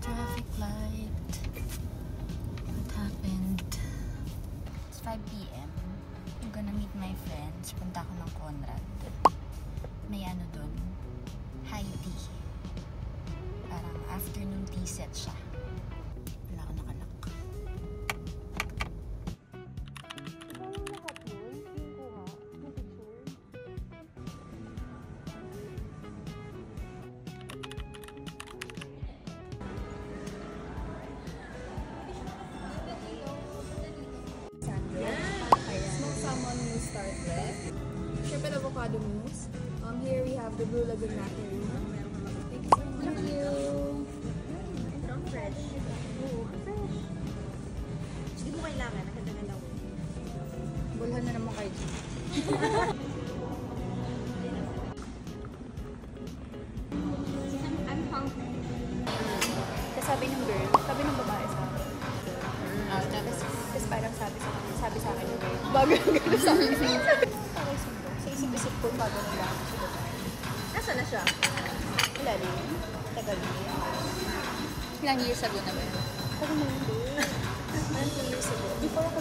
traffic light. What happened? It's 5 p.m. I'm gonna meet my friends. Punta ako ng Conrad. May ano dun, high tea. Parang afternoon tea set siya. Wala ako nakalak. Smoked salmon mousse tartlet. Shepherd avocado mousse. Here we have the Blue Lagoon macaroon. Thank you so much. Thank you! Ang fresh. Oo, ang fresh. Hindi mo kailangan, nakatagalaw. Bulhan na naman kayo. I'm hungry. Tapos sabi ng girl, sabi ng babae sa akin. Tapos parang sabi sa akin ng girl, bago yung girl sa akin. Okay, sundo. Sa isip-isip ko, bago nila ako sa babae. Nasaan na siya? Wala din. Tagal din. Ilang years ago na ba yun? Sabi mo yun, girl. 2 years ago. Before ako